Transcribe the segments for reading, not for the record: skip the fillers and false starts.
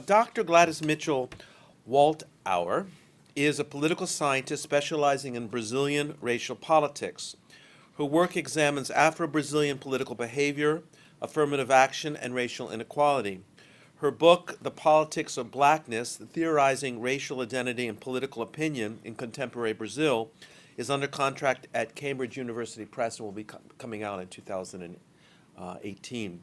Dr. Gladys Mitchell Waltauer is a political scientist specializing in Brazilian racial politics. Her work examines Afro-Brazilian political behavior, affirmative action, and racial inequality. Her book, The Politics of Blackness, Theorizing Racial Identity and Political Opinion in Contemporary Brazil, is under contract at Cambridge University Press and will be coming out in 2018.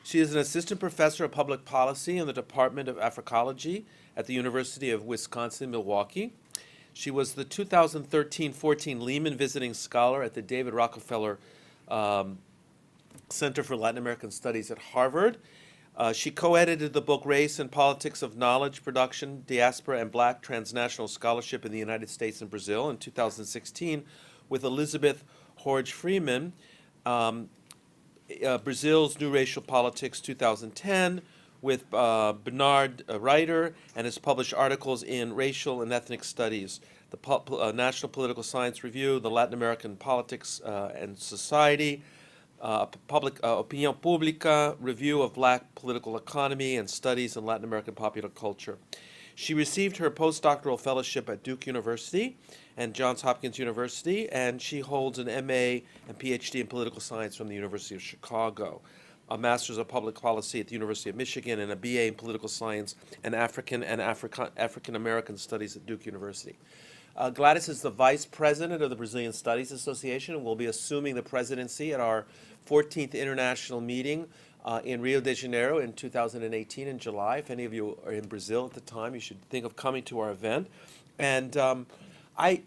She is an assistant professor of public policy in the Department of Africology at the University of Wisconsin-Milwaukee. She was the 2013-14 Lehman Visiting Scholar at the David Rockefeller Center for Latin American Studies at Harvard. She co-edited the book Race and Politics of Knowledge Production, Diaspora and Black Transnational Scholarship in the United States and Brazil in 2016 with Elizabeth Horge Freeman, Brazil's New Racial Politics 2010 with Bernard Reiter, and has published articles in Racial and Ethnic Studies, the National Political Science Review, the Latin American Politics and Society, Public Opinião Pública, Review of Black Political Economy and Studies in Latin American Popular Culture. She received her postdoctoral fellowship at Duke University and Johns Hopkins University, and she holds an MA and PhD in political science from the University of Chicago, a Master's of Public Policy at the University of Michigan, and a BA in political science and African American Studies at Duke University. Gladys is the Vice President of the Brazilian Studies Association and will be assuming the presidency at our 14th International Meeting in Rio de Janeiro in 2018 in July. If any of you are in Brazil at the time, you should think of coming to our event. And I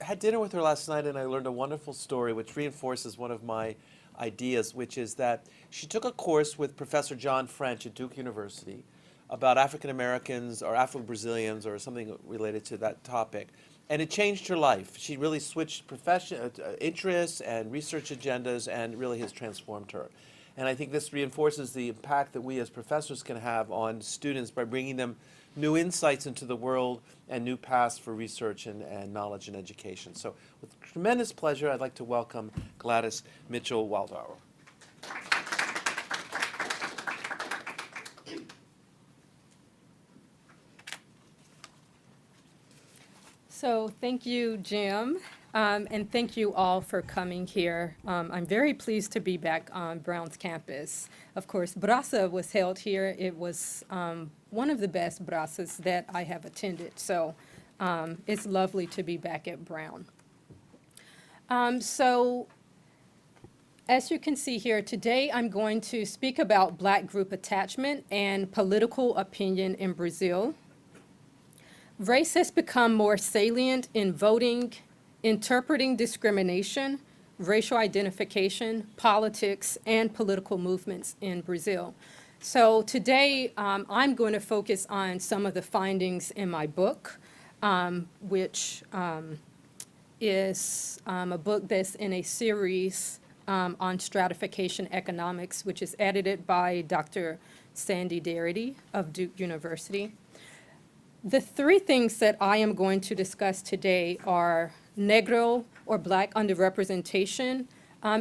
had dinner with her last night and I learned a wonderful story which reinforces one of my ideas, which is that she took a course with Professor John French at Duke University about African Americans or Afro-Brazilians or something related to that topic. And it changed her life. She really switched interests and research agendas, and really has transformed her. And I think this reinforces the impact that we as professors can have on students by bringing them new insights into the world and new paths for research and knowledge and education. So with tremendous pleasure, I'd like to welcome Gladys Mitchell Waltauer. So thank you, Jim, and thank you all for coming here. I'm very pleased to be back on Brown's campus. Of course, Brasa was held here. It was one of the best Brasas that I have attended, so it's lovely to be back at Brown. So as you can see here, today I'm going to speak about Black group attachment and political opinion in Brazil. Race has become more salient in voting, interpreting discrimination, racial identification, politics, and political movements in Brazil. So today, I'm going to focus on some of the findings in my book, which is a book that's in a series on stratification economics, which is edited by Dr. Sandy Darity of Duke University. The three things that I am going to discuss today are Negro or Black underrepresentation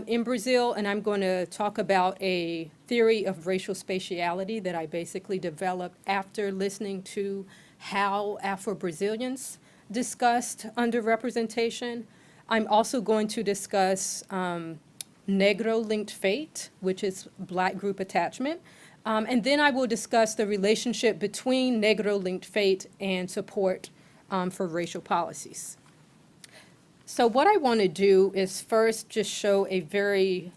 in Brazil, and I'm going to talk about a theory of racial spatiality that I basically developed after listening to how Afro-Brazilians discussed underrepresentation. I'm also going to discuss Negro-linked fate, which is Black group attachment. And then I will discuss the relationship between Negro-linked fate and support for racial policies. So what I want to do is first just show a very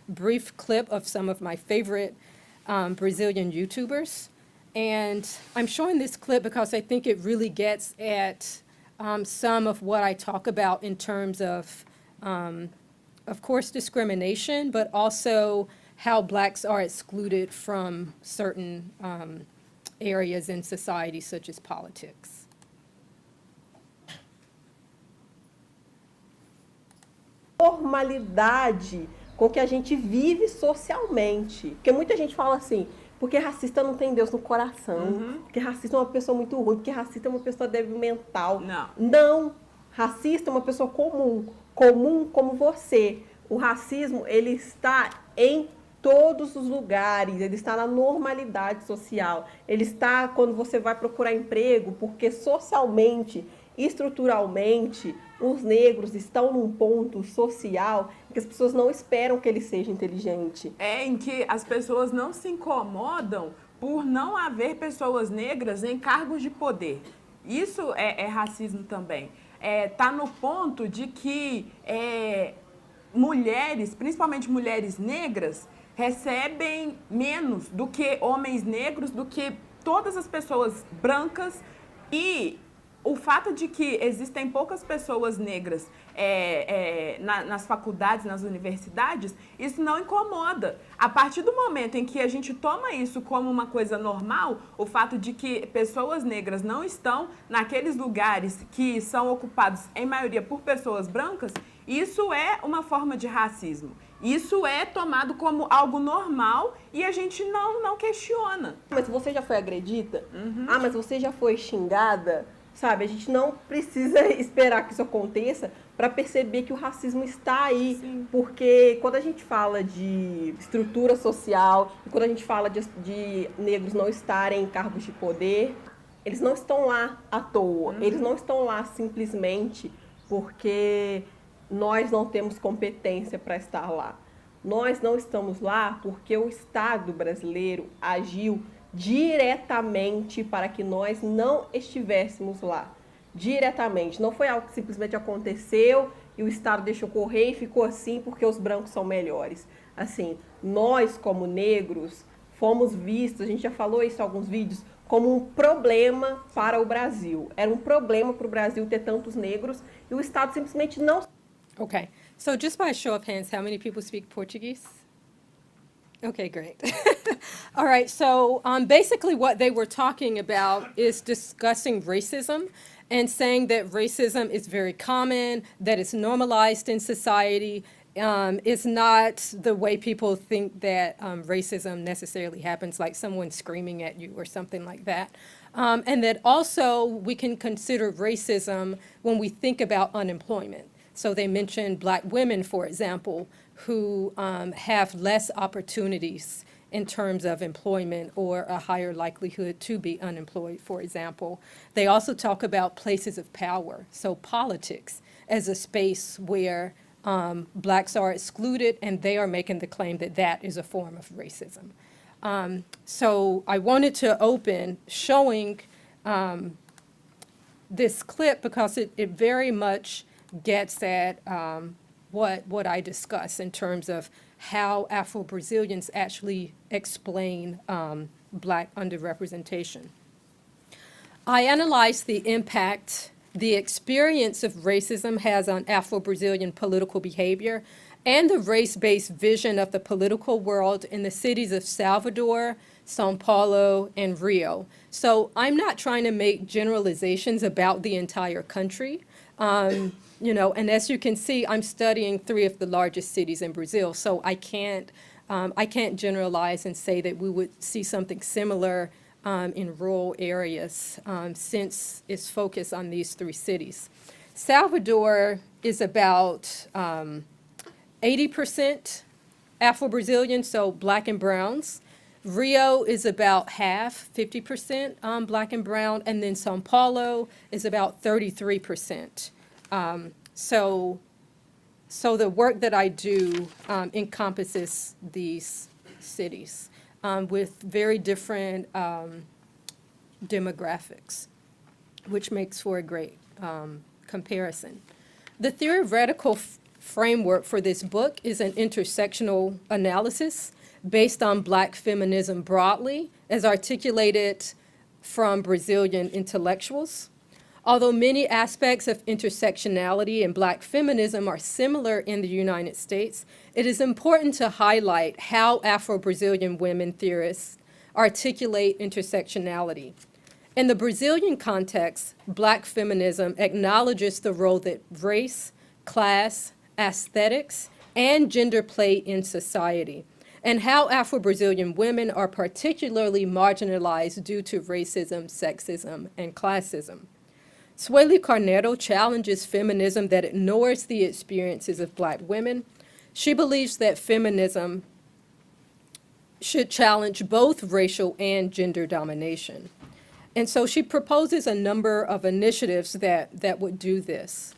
brief clip of some of my favorite Brazilian YouTubers. And I'm showing this clip because I think it really gets at some of what I talk about in terms of course, discrimination, but also how Blacks are excluded from certain areas in society, such as politics. Formalidade com que a gente vive socialmente. Porque muita gente fala assim, porque racista não tem Deus no coração, porque racista é uma pessoa muito ruim, porque racista é uma pessoa débil mental. Não. Não, racista é uma pessoa comum como você. O racismo, ele está em todos os lugares, ele está na normalidade social, ele está quando você vai procurar emprego, porque socialmente, estruturalmente, os negros estão num ponto social que as pessoas não esperam que ele seja inteligente. É em que as pessoas não se incomodam por não haver pessoas negras em cargos de poder. Isso é racismo também. Tá no ponto de que mulheres, principalmente mulheres negras, recebem menos do que homens negros, do que todas as pessoas brancas, e o fato de que existem poucas pessoas negras nas faculdades, nas universidades, isso não incomoda. A partir do momento em que a gente toma isso como uma coisa normal, o fato de que pessoas negras não estão naqueles lugares que são ocupados em maioria por pessoas brancas, isso é uma forma de racismo. Isso é tomado como algo normal e a gente não questiona. Mas você já foi agredida? Ah, mas você já foi xingada? Sabe, a gente não precisa esperar que isso aconteça para perceber que o racismo está aí. Sim. Porque quando a gente fala de estrutura social, e quando a gente fala de negros não estarem em cargos de poder, eles não estão lá à toa. Eles não estão lá simplesmente porque nós não temos competência para estar lá. Nós não estamos lá porque o Estado brasileiro agiu diretamente para que nós não estivéssemos lá. Diretamente. Não foi algo que simplesmente aconteceu e o Estado deixou correr e ficou assim porque os brancos são melhores. Assim, nós como negros fomos vistos, a gente já falou isso em alguns vídeos, como um problema para o Brasil. Era um problema para o Brasil ter tantos negros e o Estado simplesmente não... Okay, so just by a show of hands, how many people speak Portuguese? Okay, great. All right, so basically what they were talking about is discussing racism and saying that racism is very common, that it's normalized in society. It's not the way people think that racism necessarily happens, like someone screaming at you or something like that. And that also we can consider racism when we think about unemployment. So they mentioned black women, for example, who have less opportunities in terms of employment or a higher likelihood to be unemployed, for example. They also talk about places of power, so politics as a space where blacks are excluded, and they are making the claim that that is a form of racism. So I wanted to open showing this clip because it very much gets at what I discuss in terms of how Afro-Brazilians actually explain black underrepresentation. I analyzed the impact the experience of racism has on Afro-Brazilian political behavior and the race-based vision of the political world in the cities of Salvador, São Paulo, and Rio. So I'm not trying to make generalizations about the entire country. And as you can see, I'm studying 3 of the largest cities in Brazil, so I can't generalize and say that we would see something similar in rural areas since it's focused on these 3 cities. Salvador is about 80% Afro-Brazilian, so black and browns. Rio is about half, 50% black and brown, and then São Paulo is about 33%. So the work that I do encompasses these cities with very different demographics, which makes for a great comparison. The theoretical framework for this book is an intersectional analysis based on black feminism broadly, as articulated from Brazilian intellectuals. Although many aspects of intersectionality and black feminism are similar in the United States, it is important to highlight how Afro-Brazilian women theorists articulate intersectionality. In the Brazilian context, black feminism acknowledges the role that race, class, aesthetics, and gender play in society, and how Afro-Brazilian women are particularly marginalized due to racism, sexism, and classism. Sueli Carneiro challenges feminism that ignores the experiences of black women. She believes that feminism should challenge both racial and gender domination. And so she proposes a number of initiatives that would do this.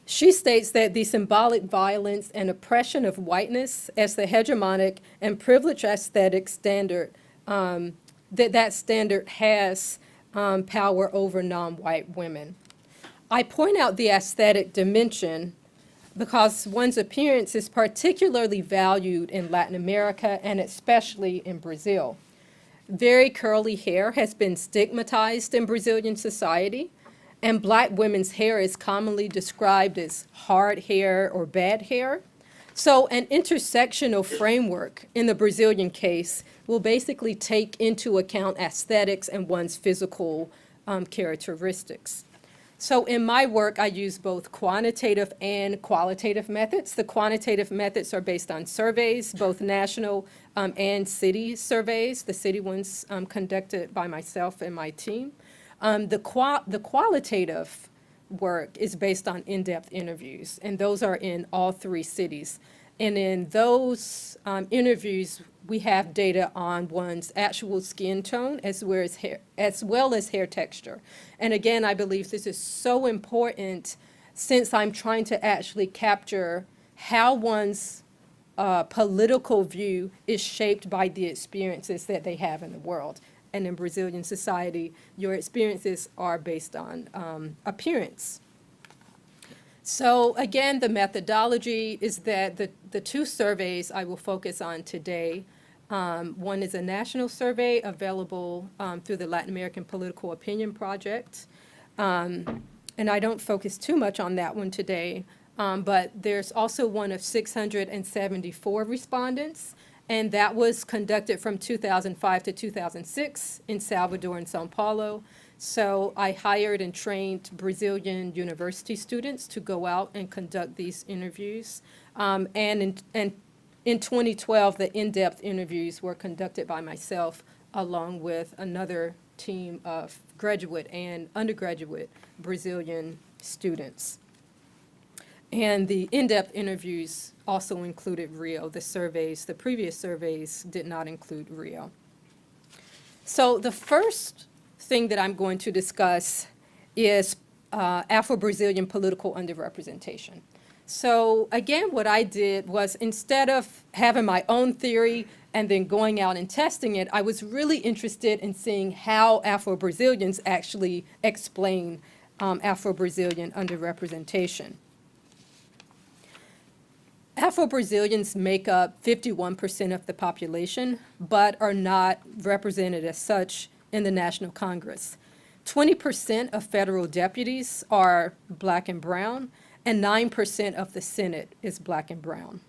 She states that the symbolic violence and oppression of whiteness as the hegemonic and privileged aesthetic standard, that standard has power over non-white women. I point out the aesthetic dimension because one's appearance is particularly valued in Latin America and especially in Brazil. Very curly hair has been stigmatized in Brazilian society, and Black women's hair is commonly described as hard hair or bad hair. So an intersectional framework in the Brazilian case will basically take into account aesthetics and one's physical characteristics. So in my work, I use both quantitative and qualitative methods. The quantitative methods are based on surveys, both national and city surveys, the city ones conducted by myself and my team. The qualitative work is based on in-depth interviews, and those are in all 3 cities. And in those interviews, we have data on one's actual skin tone as well as hair texture. And again, I believe this is so important since I'm trying to actually capture how one's political view is shaped by the experiences that they have in the world. And in Brazilian society, your experiences are based on appearance. So again, the methodology is that the 2 surveys I will focus on today, one is a national survey available through the Latin American Political Opinion Project. And I don't focus too much on that one today, but there's also one of 674 respondents, and that was conducted from 2005 to 2006 in Salvador and Sao Paulo. So I hired and trained Brazilian university students to go out and conduct these interviews. And in 2012, the in-depth interviews were conducted by myself along with another team of graduate and undergraduate Brazilian students. And the in-depth interviews also included Rio. The previous surveys did not include Rio. So the first thing that I'm going to discuss is Afro-Brazilian political underrepresentation. So again, what I did was instead of having my own theory and then going out and testing it, I was really interested in seeing how Afro-Brazilians actually explain Afro-Brazilian underrepresentation. Afro-Brazilians make up 51% of the population, but are not represented as such in the National Congress. 20% of federal deputies are Black and brown, and 9% of the Senate is Black and brown.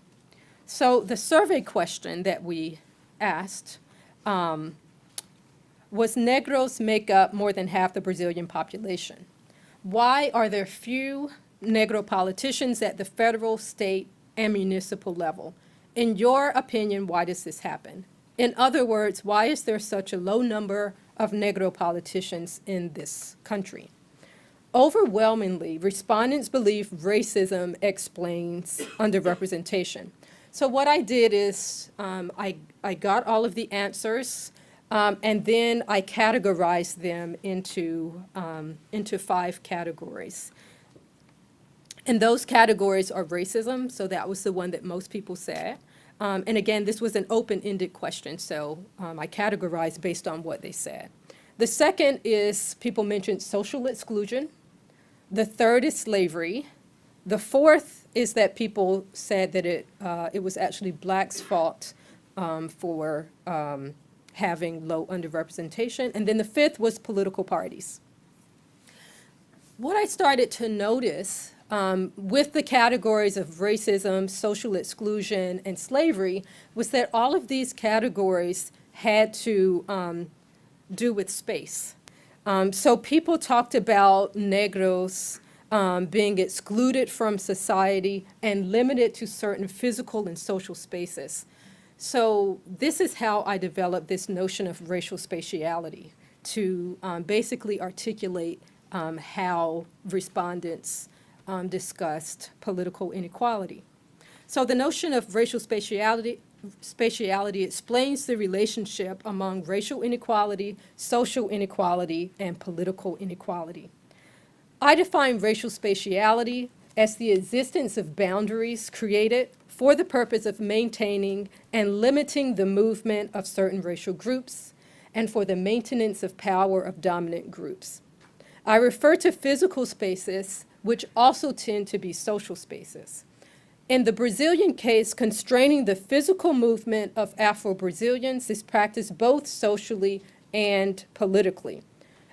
So the survey question that we asked was Negros make up more than half the Brazilian population? Why are there few Negro politicians at the federal, state, and municipal level? In your opinion, why does this happen? In other words, why is there such a low number of Negro politicians in this country? Overwhelmingly, respondents believe racism explains underrepresentation. So what I did is I got all of the answers, and then I categorized them into 5 categories. And those categories are racism, so that was the one that most people said. And again, this was an open-ended question, so I categorized based on what they said. The second is people mentioned social exclusion. The third is slavery. The fourth is that people said that it was actually Blacks' fault for having low underrepresentation. And then the fifth was political parties. What I started to notice with the categories of racism, social exclusion, and slavery was that all of these categories had to do with space. So people talked about Negros being excluded from society and limited to certain physical and social spaces. So this is how I developed this notion of racial spatiality to basically articulate how respondents discussed political inequality. So the notion of racial spatiality spatiality explains the relationship among racial inequality, social inequality, and political inequality. I define racial spatiality as the existence of boundaries created for the purpose of maintaining and limiting the movement of certain racial groups and for the maintenance of power of dominant groups. I refer to physical spaces, which also tend to be social spaces. In the Brazilian case, constraining the physical movement of Afro-Brazilians is practiced both socially and politically.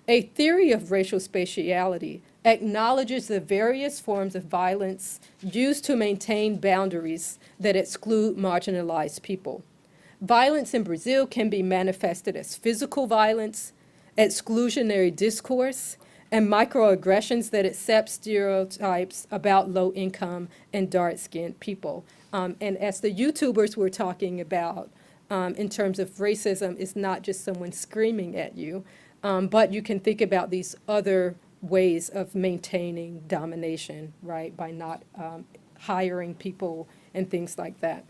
A theory of racial spatiality acknowledges the various forms of violence used to maintain boundaries that exclude marginalized people. Violence in Brazil can be manifested as physical violence, exclusionary discourse, and microaggressions that accept stereotypes about low-income and dark-skinned people. And as the YouTubers were talking about, in terms of racism, it's not just someone screaming at you, but you can think about these other ways of maintaining domination, right, by not hiring people and things like that.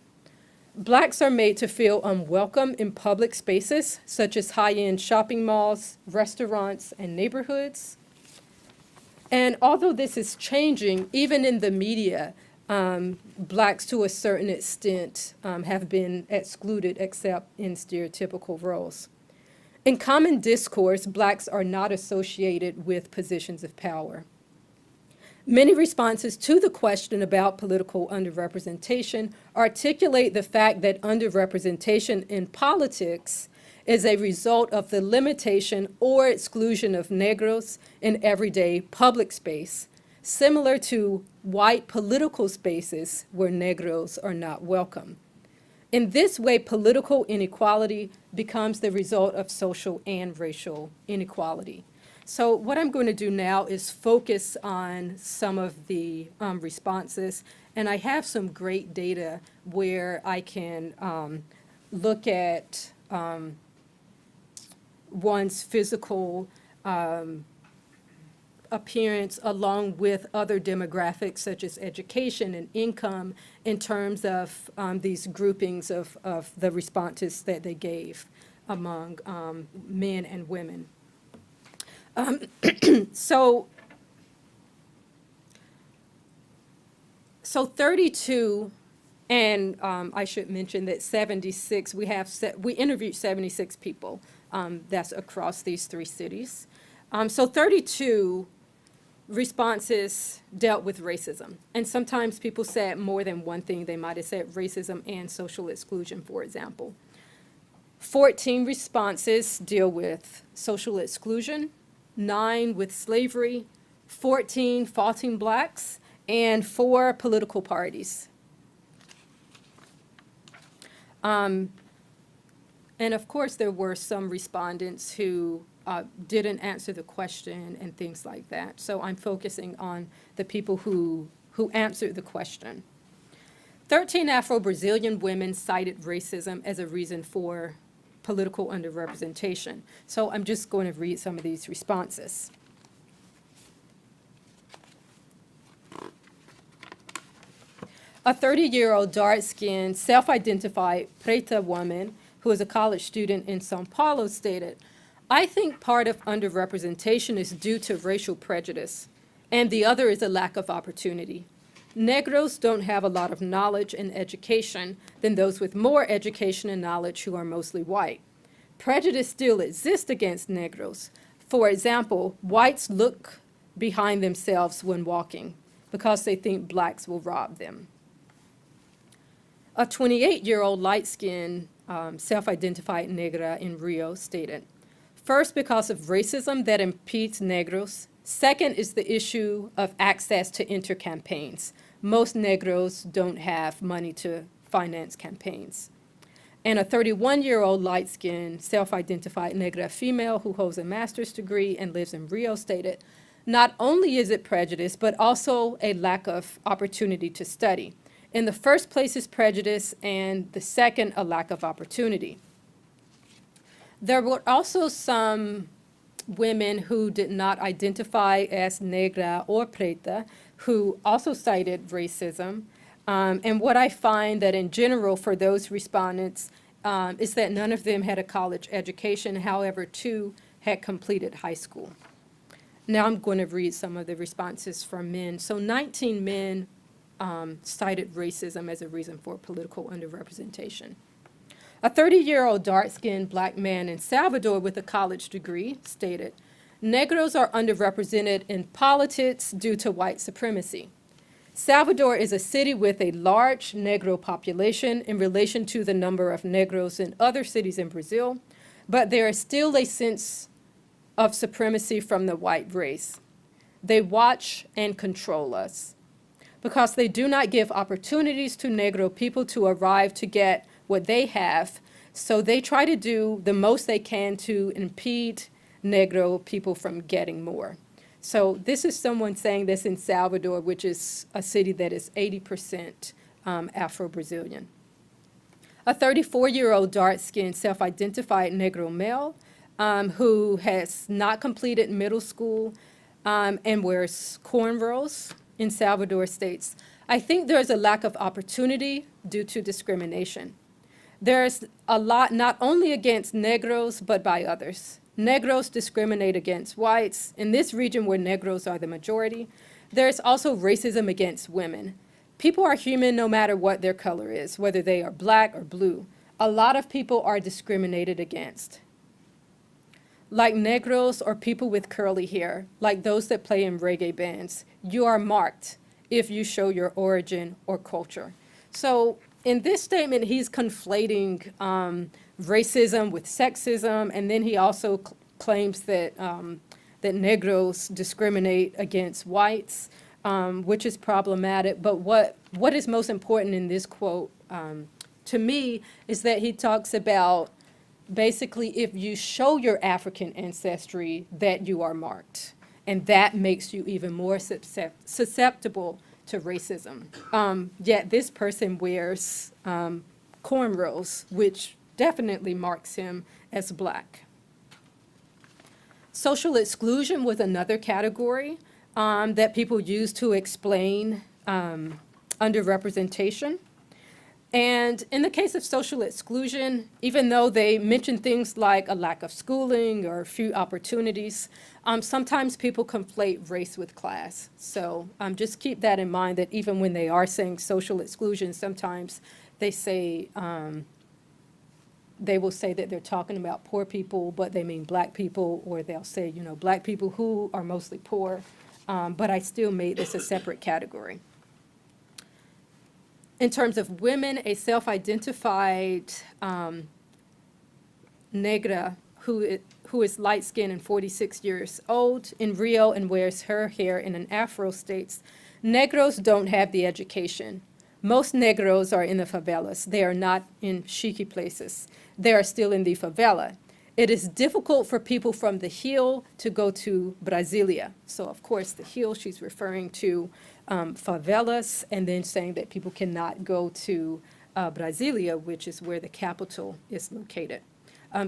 Blacks are made to feel unwelcome in public spaces, such as high-end shopping malls, restaurants, and neighborhoods. And although this is changing, even in the media, blacks to a certain extent have been excluded except in stereotypical roles. In common discourse, blacks are not associated with positions of power. Many responses to the question about political underrepresentation articulate the fact that underrepresentation in politics is a result of the limitation or exclusion of Negros in everyday public space, similar to white political spaces where Negros are not welcome. In this way, political inequality becomes the result of social and racial inequality. So what I'm going to do now is focus on some of the responses, and I have some great data where I can look at one's physical appearance along with other demographics such as education and income in terms of these groupings of the responses that they gave among men and women. So 32, and I should mention that 76, we interviewed 76 people. That's across these 3 cities. So 32 responses dealt with racism. And sometimes people said more than one thing. They might have said racism and social exclusion, for example. 14 responses deal with social exclusion, 9 with slavery, 14 faulting blacks, and 4 political parties. And of course, there were some respondents who didn't answer the question and things like that. So I'm focusing on the people who answered the question. 13 Afro-Brazilian women cited racism as a reason for political underrepresentation. So I'm just going to read some of these responses. A 30-year-old dark-skinned, self-identified Preta woman who is a college student in São Paulo stated, "I think part of underrepresentation is due to racial prejudice, and the other is a lack of opportunity. Negros don't have a lot of knowledge and education than those with more education and knowledge who are mostly white. Prejudice still exists against Negros. For example, whites look behind themselves when walking because they think blacks will rob them." A 28-year-old light-skinned, self-identified negra in Rio stated, "First, because of racism that impedes Negros. Second is the issue of access to enter campaigns. Most Negros don't have money to finance campaigns." And a 31-year-old light-skinned, self-identified negra female who holds a master's degree and lives in Rio stated, "Not only is it prejudice, but also a lack of opportunity to study. In the first place is prejudice, and the second, a lack of opportunity." There were also some women who did not identify as negra or preta who also cited racism. And what I find that in general for those respondents is that none of them had a college education. However, 2 had completed high school. Now I'm going to read some of the responses from men. So 19 men cited racism as a reason for political underrepresentation. A 30-year-old dark-skinned black man in Salvador with a college degree stated, "Negros are underrepresented in politics due to white supremacy. Salvador is a city with a large Negro population in relation to the number of Negros in other cities in Brazil, but there is still a sense of supremacy from the white race. They watch and control us. Because they do not give opportunities to Negro people to arrive to get what they have, so they try to do the most they can to impede Negro people from getting more." So this is someone saying this in Salvador, which is a city that is 80% Afro-Brazilian. A 34-year-old dark-skinned self-identified Negro male who has not completed middle school and wears cornrows in Salvador states, "I think there's a lack of opportunity due to discrimination. There's a lot not only against Negros, but by others. Negros discriminate against whites. In this region where Negros are the majority, there's also racism against women. People are human no matter what their color is, whether they are black or blue. A lot of people are discriminated against. Like Negros or people with curly hair, like those that play in reggae bands, you are marked if you show your origin or culture." So in this statement, he's conflating racism with sexism, and then he also claims that that Negros discriminate against whites, which is problematic. But what is most important in this quote to me is that he talks about basically if you show your African ancestry that you are marked, and that makes you even more susceptible to racism. Yet this person wears cornrows, which definitely marks him as black. Social exclusion was another category that people use to explain underrepresentation. And in the case of social exclusion, even though they mention things like a lack of schooling or few opportunities, sometimes people conflate race with class. So just keep that in mind, that even when they are saying social exclusion, sometimes they say, they will say that they're talking about poor people, but they mean black people, or they'll say, you know, black people who are mostly poor, but I still made this a separate category. In terms of women, a self-identified negra who is light-skinned and 46 years old in Rio and wears her hair in an afro states, "Negros don't have the education. Most Negros are in the favelas. They are not in chic places. They are still in the favela. It is difficult for people from the Hill to go to Brasilia." So, of course, the Hill, she's referring to favelas, and then saying that people cannot go to Brasilia, which is where the capital is located.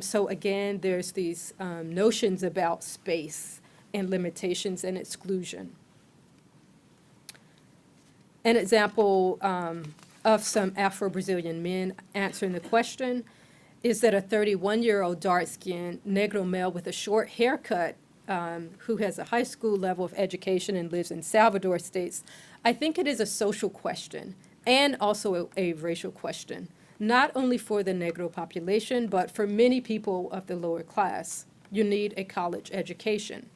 So again, there's these notions about space and limitations and exclusion. An example of some Afro-Brazilian men answering the question is that a 31-year-old dark-skinned Negro male with a short haircut who has a high school level of education and lives in Salvador states, "I think it is a social question and also a racial question, not only for the Negro population, but for many people of the lower class. You need a college education."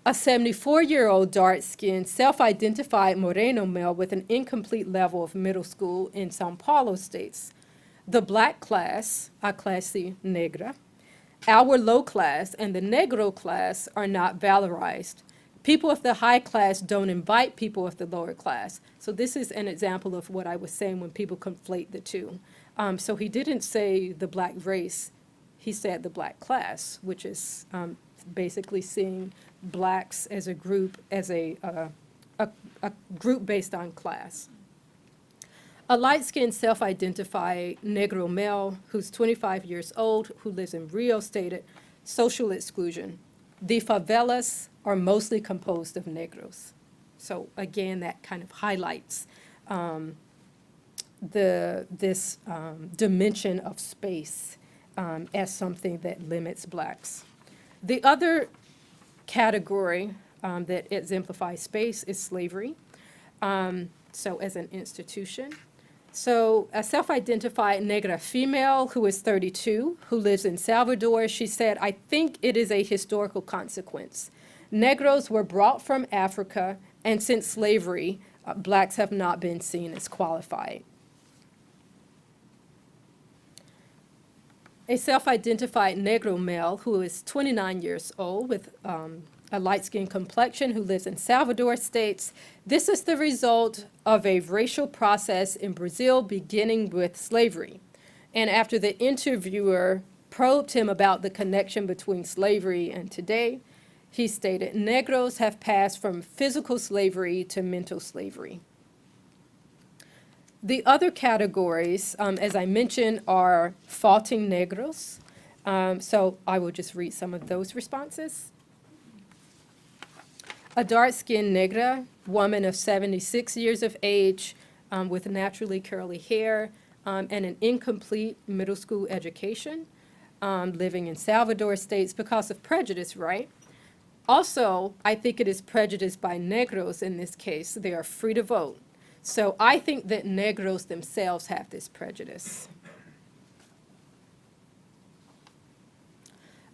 A 74-year-old dark-skinned, self-identified Moreno male with an incomplete level of middle school in São Paulo states, "The black class, a clase negra, our low class and the Negro class are not valorized. People of the high class don't invite people of the lower class." So this is an example of what I was saying when people conflate the two. So he didn't say the black race, he said the black class, which is basically seeing blacks as a group, as a group based on class. A light-skinned, self-identified Negro male who's 25 years old, who lives in Rio, stated, "Social exclusion. The favelas are mostly composed of Negros." So again, that kind of highlights dimension of space as something that limits blacks. The other category that exemplifies space is slavery. So as an institution. So a self-identified Negra female who is 32, who lives in Salvador, she said, "I think it is a historical consequence. Negros were brought from Africa, and since slavery, blacks have not been seen as qualified." A self-identified Negro male who is 29 years old with a light-skinned complexion who lives in Salvador states, "This is the result of a racial process in Brazil beginning with slavery." And after the interviewer probed him about the connection between slavery and today, he stated, "Negros have passed from physical slavery to mental slavery." The other categories, as I mentioned, are faulting Negros. So I will just read some of those responses. A dark-skinned Negra woman of 76 years of age with naturally curly hair and an incomplete middle school education, living in Salvador states because of prejudice, right? Also, I think it is prejudice by Negros in this case. They are free to vote. So I think that Negros themselves have this prejudice.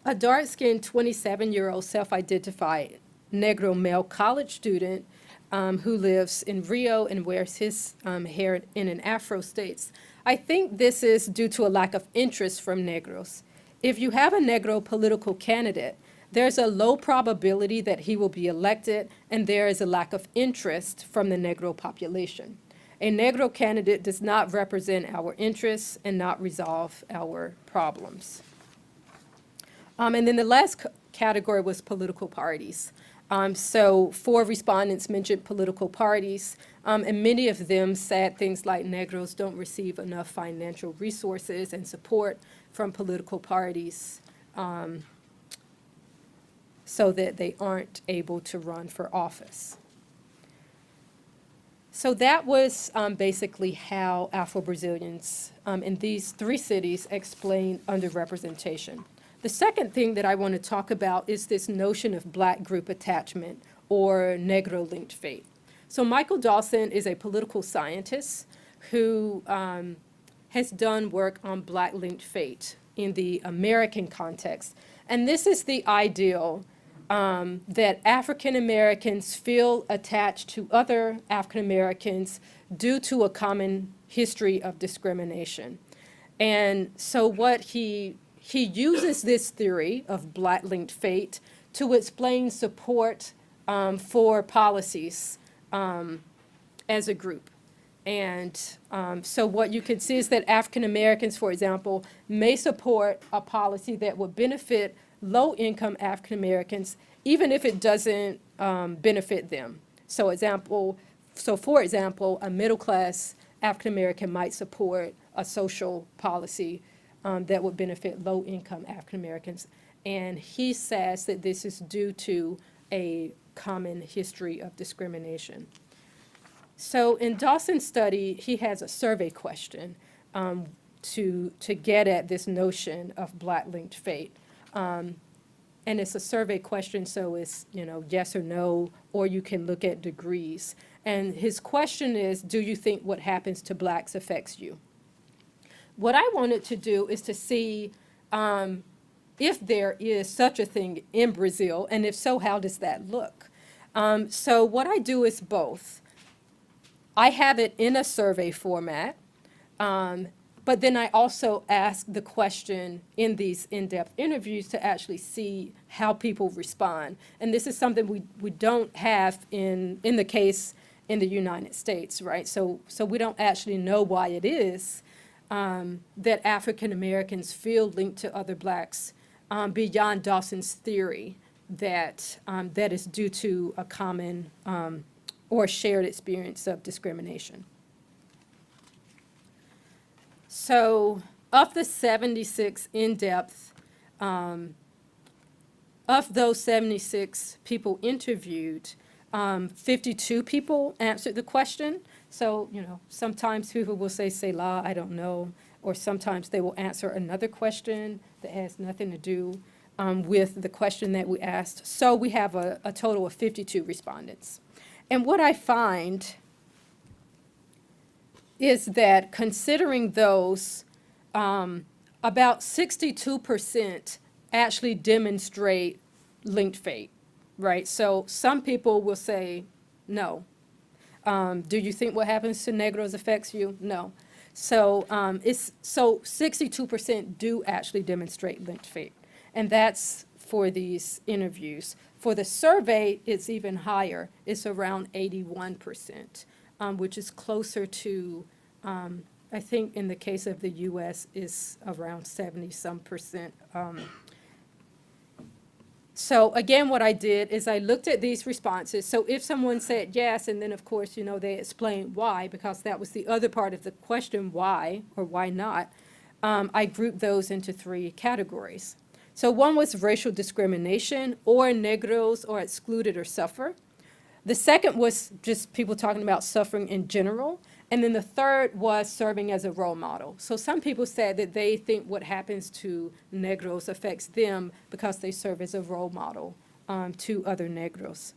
A dark-skinned 27-year-old self-identified Negro male college student who lives in Rio and wears his hair in an afro states, "I think this is due to a lack of interest from Negros. If you have a Negro political candidate, there's a low probability that he will be elected, and there is a lack of interest from the Negro population. A Negro candidate does not represent our interests and not resolve our problems." And then the last category was political parties. So 4 respondents mentioned political parties, and many of them said things like Negros don't receive enough financial resources and support from political parties, so that they aren't able to run for office. So that was basically how Afro-Brazilians in these 3 cities explain underrepresentation. The second thing that I want to talk about is this notion of black group attachment or Negro-linked fate. So Michael Dawson is a political scientist who has done work on black-linked fate in the American context. And this is the ideal that African Americans feel attached to other African Americans due to a common history of discrimination. And so what he uses this theory of black-linked fate to explain support for policies as a group. And so what you can see is that African Americans, for example, may support a policy that would benefit low-income African Americans, even if it doesn't benefit them. So for example, a middle-class African American might support a social policy that would benefit low-income African Americans. And he says that this is due to a common history of discrimination. So in Dawson's study, he has a survey question to get at this notion of black-linked fate. And it's a survey question, so it's, yes or no, or you can look at degrees. And his question is, do you think what happens to blacks affects you? What I wanted to do is to see if there is such a thing in Brazil, and if so, how does that look? So what I do is both. I have it in a survey format, but then I also ask the question in these in-depth interviews to actually see how people respond. And this is something we don't have in the case in the United States, right? So we don't actually know why it is that African Americans feel linked to other blacks beyond Dawson's theory that that is due to a common or shared experience of discrimination. So of the 76 in-depth, of those 76 people interviewed, 52 people answered the question. So, sometimes people will say, "Selah, I don't know," or sometimes they will answer another question that has nothing to do with the question that we asked. So we have a total of 52 respondents. And what I find is that considering those, about 62% actually demonstrate linked fate, right? So some people will say, no. Do you think what happens to Negros affects you? No. So 62% do actually demonstrate linked fate, and that's for these interviews. For the survey, it's even higher. It's around 81%, which is closer to, I think in the case of the U.S., is around 70-some%. So again, what I did is I looked at these responses. So if someone said yes, and then of course, they explained why, because that was the other part of the question, why or why not, I grouped those into 3 categories. So one was racial discrimination, or Negros are excluded or suffer. The second was just people talking about suffering in general. And then the third was serving as a role model. So some people said that they think what happens to Negros affects them because they serve as a role model to other Negros.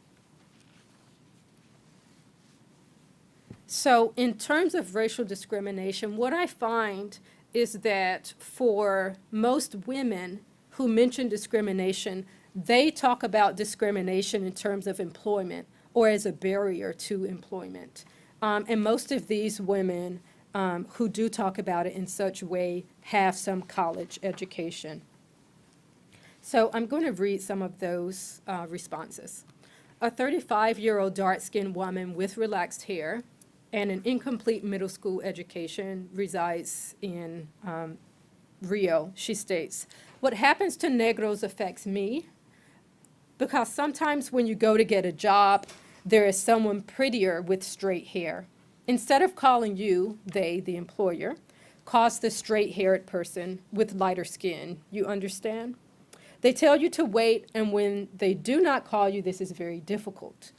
So in terms of racial discrimination, what I find is that for most women who mention discrimination, they talk about discrimination in terms of employment or as a barrier to employment. And most of these women who do talk about it in such a way have some college education. So I'm going to read some of those responses. A 35-year-old dark-skinned woman with relaxed hair and an incomplete middle school education resides in Rio. She states, "What happens to Negros affects me because sometimes when you go to get a job, there is someone prettier with straight hair. Instead of calling you, they, the employer, calls the straight-haired person with lighter skin. You understand? They tell you to wait, and when they do not call you, this is very difficult."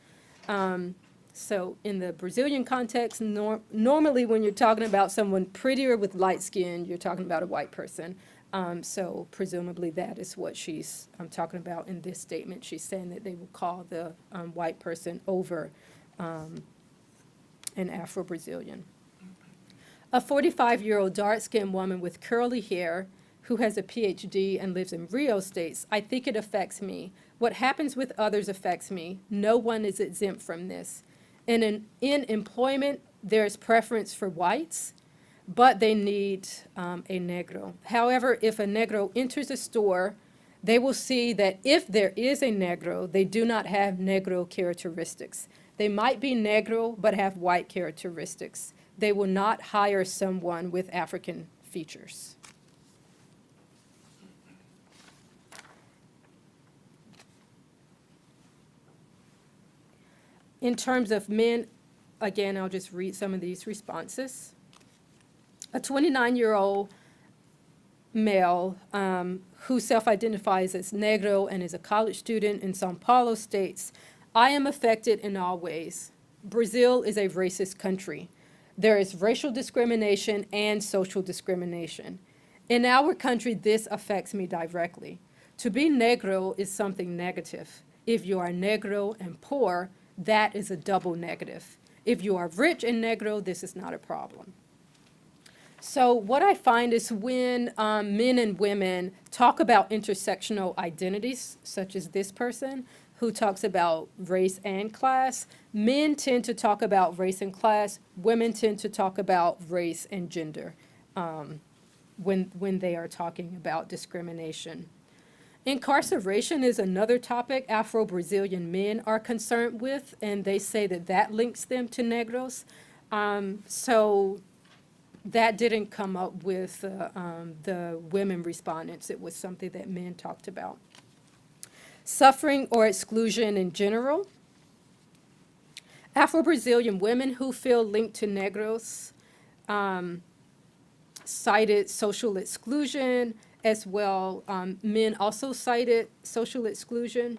So in the Brazilian context, normally when you're talking about someone prettier with light skin, you're talking about a white person. So presumably that is what she's talking about in this statement. She's saying that they will call the white person over an Afro-Brazilian. A 45-year-old dark-skinned woman with curly hair who has a PhD and lives in Rio states, "I think it affects me. What happens with others affects me. No one is exempt from this. In employment, there is preference for whites, but they need a Negro. However, if a Negro enters a store, they will see that if there is a Negro, they do not have Negro characteristics. They might be Negro, but have white characteristics. They will not hire someone with African features." In terms of men, again, I'll just read some of these responses. A 29-year-old male who self-identifies as Negro and is a college student in São Paulo states, "I am affected in all ways. Brazil is a racist country. There is racial discrimination and social discrimination. In our country, this affects me directly. To be Negro is something negative. If you are Negro and poor, that is a double negative. If you are rich and Negro, this is not a problem." So what I find is when men and women talk about intersectional identities, such as this person who talks about race and class, men tend to talk about race and class, women tend to talk about race and gender when they are talking about discrimination. Incarceration is another topic Afro-Brazilian men are concerned with, and they say that that links them to Negros. So that didn't come up with the women respondents. It was something that men talked about. Suffering or exclusion in general. Afro-Brazilian women who feel linked to Negros cited social exclusion as well. Men also cited social exclusion.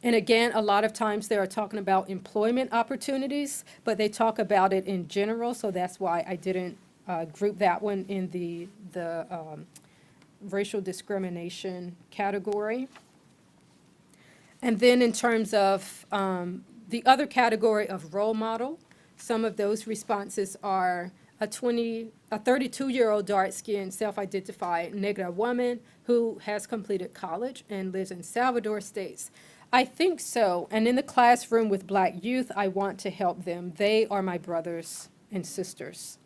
And again, a lot of times they are talking about employment opportunities, but they talk about it in general, so that's why I didn't group that one in the racial discrimination category. And then in terms of the other category of role model, some of those responses are a 32-year-old dark-skinned, self-identified Negra woman who has completed college and lives in Salvador states. I think so, and in the classroom with Black youth, I want to help them. They are my brothers and sisters.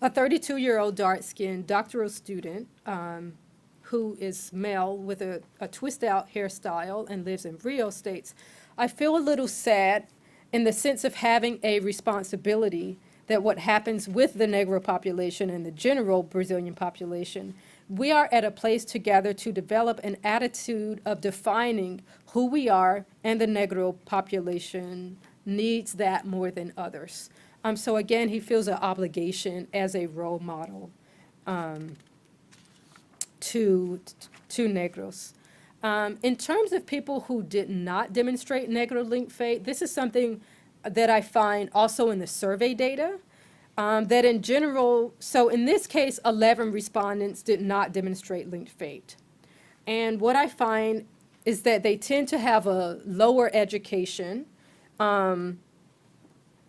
A 32-year-old dark-skinned doctoral student who is male with a twist-out hairstyle and lives in Rio states, I feel a little sad in the sense of having a responsibility that what happens with the Negro population and the general Brazilian population, we are at a place together to develop an attitude of defining who we are, and the Negro population needs that more than others. So again, he feels an obligation as a role model to Negros. In terms of people who did not demonstrate Negro-linked fate, this is something that I find also in the survey data, that in general, so in this case, 11 respondents did not demonstrate linked fate. And what I find is that they tend to have a lower education, and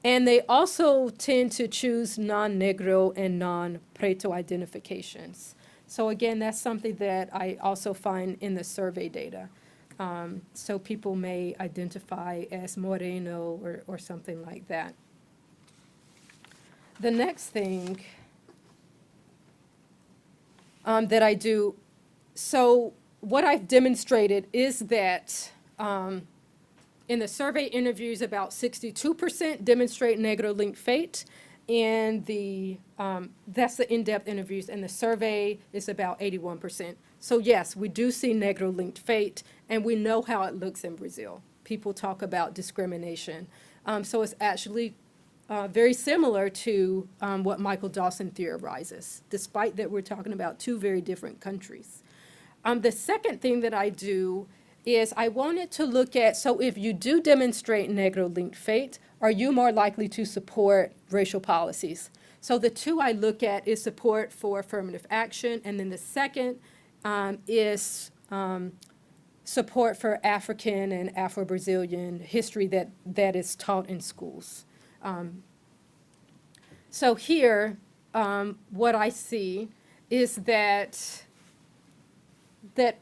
they also tend to choose non-Negro and non-Preto identifications. So again, that's something that I also find in the survey data. So people may identify as Moreno or something like that. The next thing that I do, so what I've demonstrated is that in the survey interviews, about 62% demonstrate Negro-linked fate, and that's the in-depth interviews, and the survey is about 81%. So yes, we do see Negro-linked fate, and we know how it looks in Brazil. People talk about discrimination. So it's actually very similar to what Michael Dawson theorizes, despite that we're talking about two very different countries. The second thing that I do is I wanted to look at, so if you do demonstrate Negro-linked fate, are you more likely to support racial policies? So the two I look at is support for affirmative action, and then the second is support for African and Afro-Brazilian history that is taught in schools. So here, what I see is that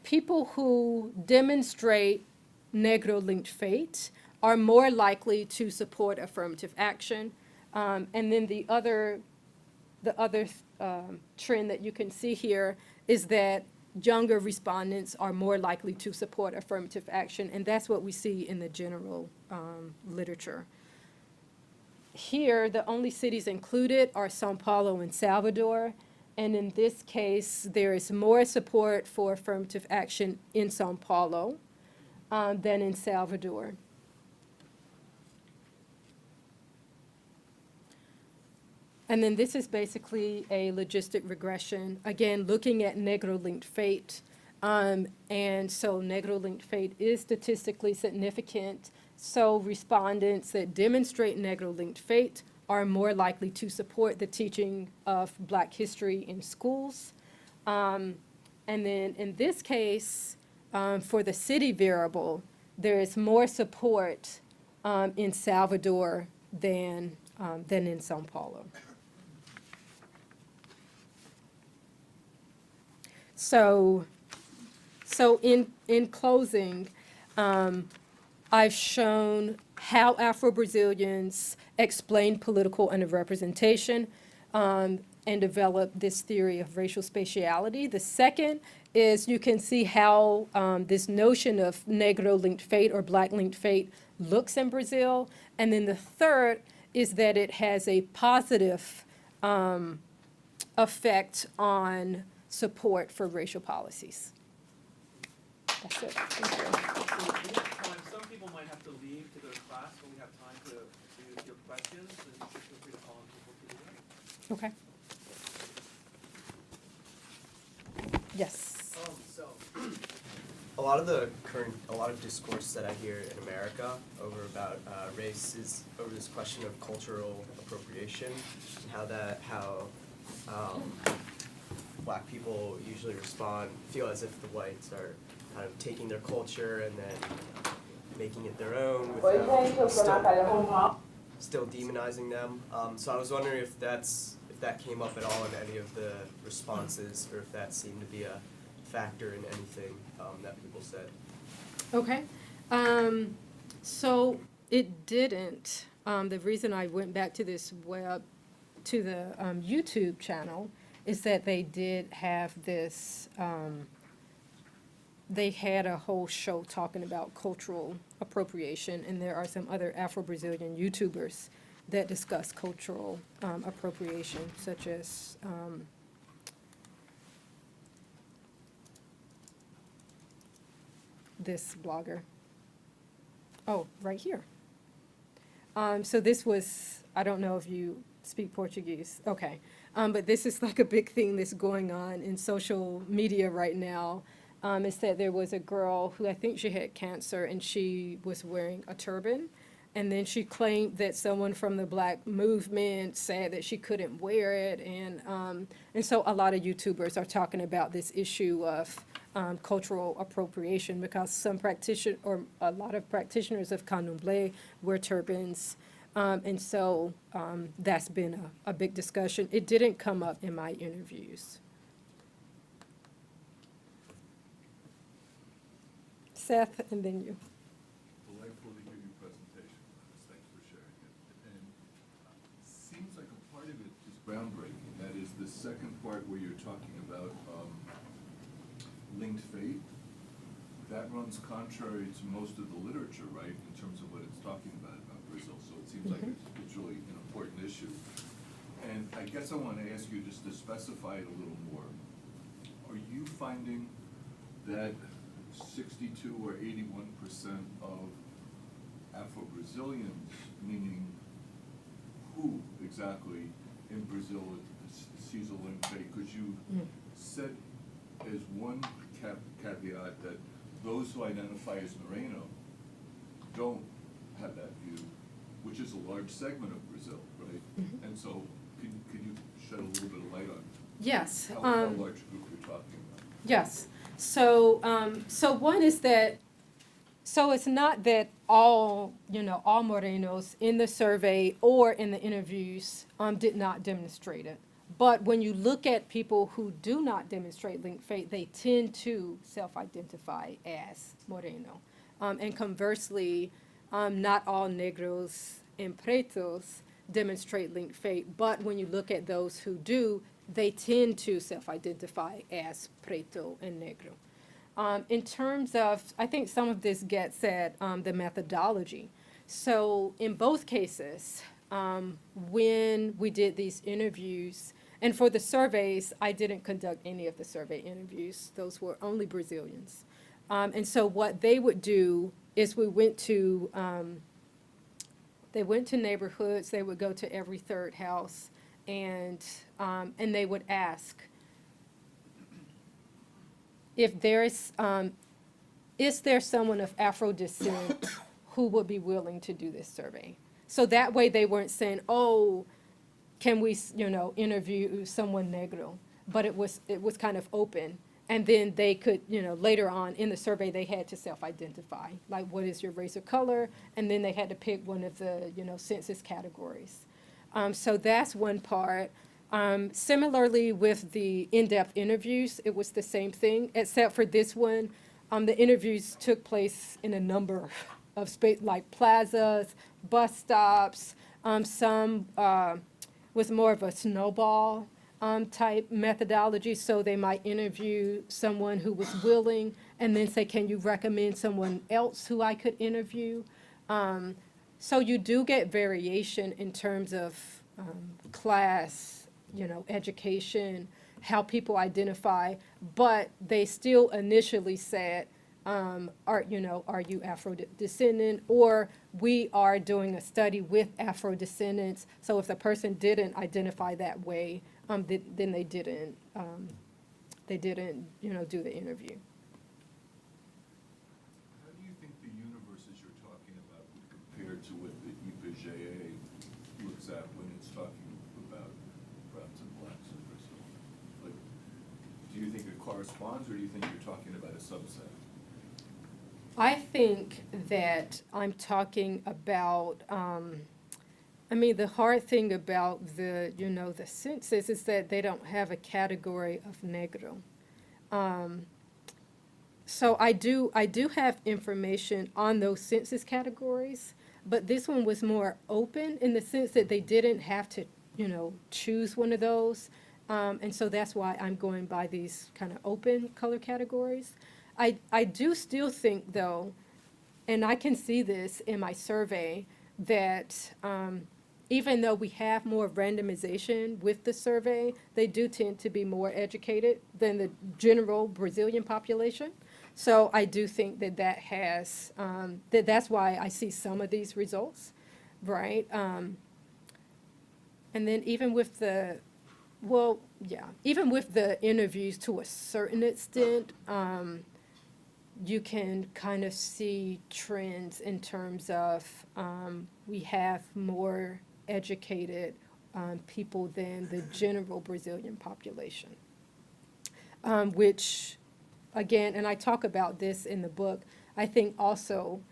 people who demonstrate Negro-linked fate are more likely to support affirmative action. And then the other trend that you can see here is that younger respondents are more likely to support affirmative action, and that's what we see in the general literature. Here, the only cities included are São Paulo and Salvador, and in this case, there is more support for affirmative action in São Paulo than in Salvador. And then this is basically a logistic regression, again, looking at Negro-linked fate. And so Negro-linked fate is statistically significant. So respondents that demonstrate Negro-linked fate are more likely to support the teaching of Black history in schools. And then in this case, for the city variable, there is more support in Salvador than in São Paulo. So in closing, I've shown how Afro-Brazilians explain political underrepresentation and develop this theory of racial spatiality. The second is you can see how this notion of Negro-linked fate or Black-linked fate looks in Brazil. And then the third is that it has a positive effect on support for racial policies. That's it. Thank you. Some people might have to leave to go to class, but we have time to your questions, and feel free to call on people to do that. Okay. Yes. a lot of discourse that I hear in America over about race is over this question of cultural appropriation and how black people usually feel as if the whites are kind of taking their culture and then making it their own without still demonizing them. So I was wondering if that came up at all in any of the responses, or if that seemed to be a factor in anything that people said. Okay. So it didn't. The reason I went back to this to the YouTube channel is that they did have this, they had a whole show talking about cultural appropriation, and there are some other Afro-Brazilian YouTubers that discuss cultural appropriation, such as this blogger. Oh, right here. So this was, I don't know if you speak Portuguese. Okay. But this is like a big thing that's going on in social media right now. Is that there was a girl who I think she had cancer, and she was wearing a turban. And then she claimed that someone from the Black movement said that she couldn't wear it. And so a lot of YouTubers are talking about this issue of cultural appropriation, because a lot of practitioners of Candomblé wear turbans. And so that's been a big discussion. It didn't come up in my interviews. Seth, and then you. Delightful to hear your presentation. Thanks for sharing it. And seems like a part of it is groundbreaking. That is the second part where you're talking about linked fate. That runs contrary to most of the literature, right, in terms of what it's talking about Brazil. So it seems like it's really an important issue. And I guess I want to ask you just to specify it a little more. Are you finding that 62 or 81% of Afro-Brazilians, meaning who exactly in Brazil sees a linked fate? Because you said as one caveat that those who identify as Moreno don't have that view, which is a large segment of Brazil, right? And so could you shed a little bit of light on Yes. how large a group you're talking about? Yes. So, so one is that, so it's not that all Morenos in the survey or in the interviews did not demonstrate it. But when you look at people who do not demonstrate linked fate, they tend to self-identify as Moreno. And conversely, not all Negros and Pretos demonstrate linked fate, but when you look at those who do, they tend to self-identify as Preto and Negro. In terms of, I think some of this gets at the methodology. So in both cases, when we did these interviews, and for the surveys, I didn't conduct any of the survey interviews. Those were only Brazilians. And so what they would do is they went to neighborhoods, they would go to every third house, and they would ask if is there someone of Afro descent who would be willing to do this survey? So that way they weren't saying, oh, can we, interview someone Negro? But it was kind of open. And then they could, later on in the survey, they had to self-identify, like what is your race or color? And then they had to pick one of the, census categories. So that's one part. Similarly with the in-depth interviews, it was the same thing, except for this one. The interviews took place in a number of space, like plazas, bus stops. Some was more of a snowball type methodology, so they might interview someone who was willing and then say, can you recommend someone else who I could interview? So you do get variation in terms of class, education, how people identify, but they still initially said, are you Afro-descendant? Or we are doing a study with Afro-descendants, so if the person didn't identify that way, then they didn't do the interview. IBJJA looks at when it's talking about browns and blacks in Brazil? Like, do you think it corresponds, or do you think you're talking about a subset? I think that I'm talking about, I mean, the hard thing about the census is that they don't have a category of negro. So I do have information on those census categories, but this one was more open in the sense that they didn't have to, choose one of those. And so that's why I'm going by these kind of open color categories. I do still think, though, and I can see this in my survey, that even though we have more randomization with the survey, they do tend to be more educated than the general Brazilian population. So I do think that that has, that's why I see some of these results, right? And then even with the, even with the interviews to a certain extent, you can kind of see trends in terms of we have more educated people than the general Brazilian population, which, again, and I talk about this in the book, I think also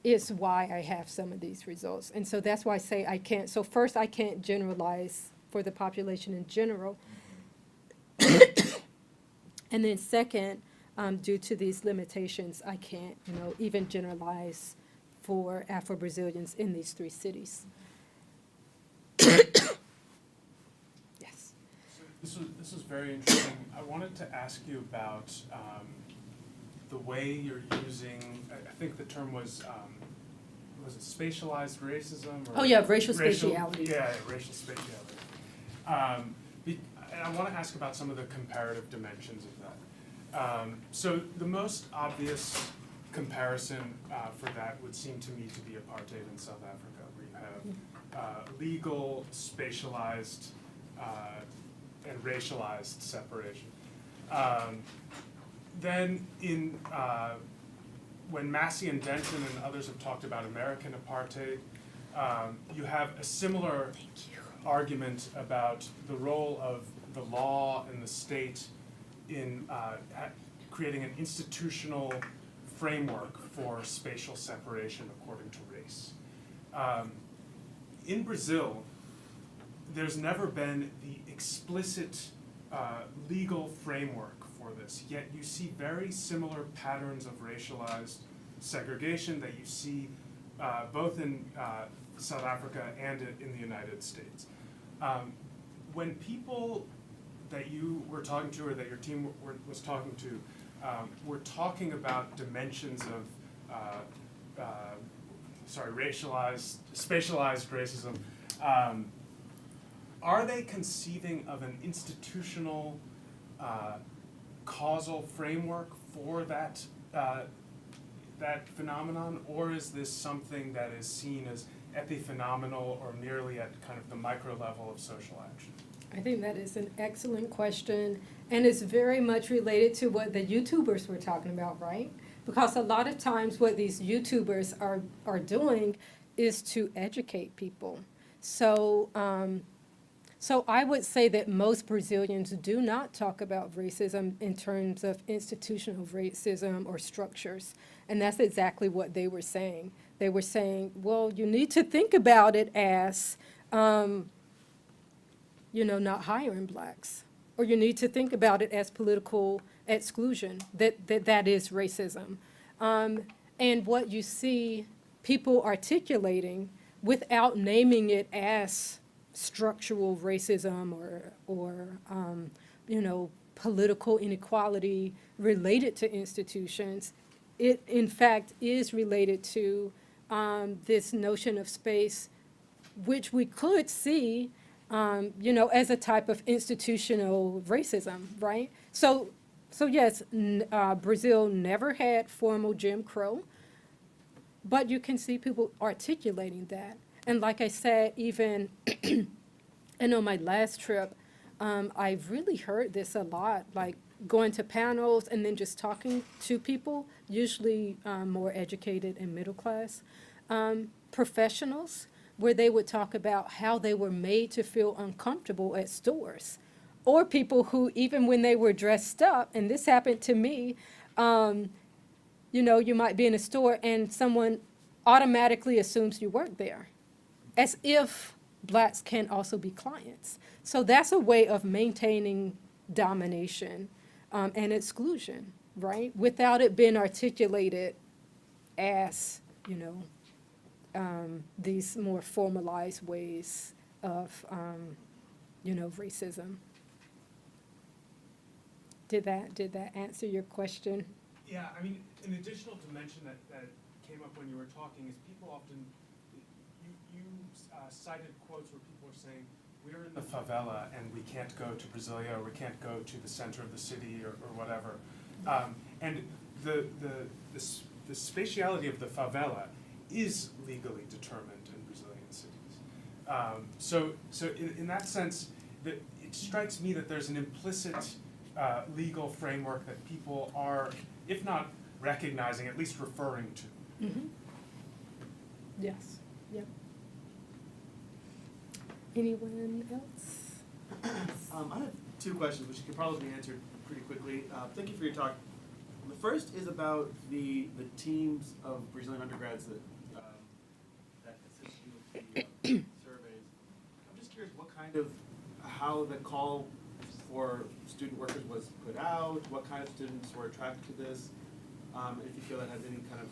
is why I have some of these results. And so that's why I say I can't, so first I can't generalize for the population in general. And then second, due to these limitations, I can't, even generalize for Afro-Brazilians in these 3 cities. Yes. So this was very interesting. I wanted to ask you about the way you're using, I think the term was it spatialized racism? Or Oh, yeah, racial spatiality. Yeah, racial spatiality. And I want to ask about some of the comparative dimensions of that. So the most obvious comparison for that would seem to me to be apartheid in South Africa, where you have legal, spatialized, and racialized separation. Then when Massey and Denton and others have talked about American apartheid, you have a similar argument about the role of the law and the state in creating an institutional framework for spatial separation according to race. In Brazil, there's never been the explicit legal framework for this, yet you see very similar patterns of racialized segregation that you see both in South Africa and in the United States. When people that you were talking to or that your team was talking to were talking about dimensions of spatialized racism, are they conceiving of an institutional causal framework for that phenomenon, or is this something that is seen as epiphenomenal or merely at kind of the micro level of social action? I think that is an excellent question, and it's very much related to what the YouTubers were talking about, right? Because a lot of times what these YouTubers are doing is to educate people. So, so I would say that most Brazilians do not talk about racism in terms of institutional racism or structures, and that's exactly what they were saying. They were saying, well, you need to think about it as not hiring blacks, or you need to think about it as political exclusion, that is racism. And what you see people articulating without naming it as structural racism or political inequality related to institutions, it in fact is related to this notion of space, which we could see as a type of institutional racism, right? So yes, Brazil never had formal Jim Crow, but you can see people articulating that. And like I said, even, and on my last trip, I really heard this a lot, like going to panels and then just talking to people, usually more educated and middle class professionals, where they would talk about how they were made to feel uncomfortable at stores. Or people who, even when they were dressed up, and this happened to me, you know, you might be in a store and someone automatically assumes you work there, as if blacks can also be clients. So that's a way of maintaining domination and exclusion, right? Without it being articulated as, you know, these more formalized ways of, you know, racism. Did that answer your question? Yeah, I mean, an additional dimension that came up when you were talking is people often, you cited quotes where people are saying, we're in the favela and we can't go to Brasilia, or we can't go to the center of the city, or whatever. And the spatiality of the favela is legally determined in Brazilian cities. So in that sense, it strikes me that there's an implicit legal framework that people are, if not recognizing, at least referring to. Mm-hmm. Yes, yep. Anyone else? I have two questions, which can probably be answered pretty quickly. Thank you for your talk. The first is about the teams of Brazilian undergrads that assist you with the surveys. I'm just curious how the call for student workers was put out, what kind of students were attracted to this, if you feel that has any kind of,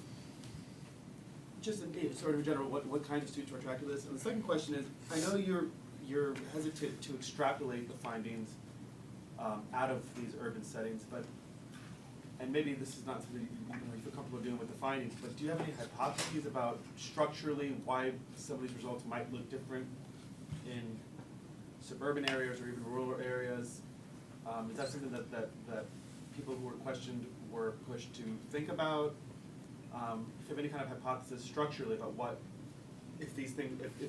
just sort of in general, what kinds of students were attracted to this. And the second question is, I know you're hesitant to extrapolate the findings out of these urban settings, but, and maybe this is not something you feel comfortable doing with the findings, but do you have any hypotheses about structurally why some of these results might look different in suburban areas or even rural areas? Is that something that people who were questioned were pushed to think about? If you have any kind of hypothesis structurally about what, if these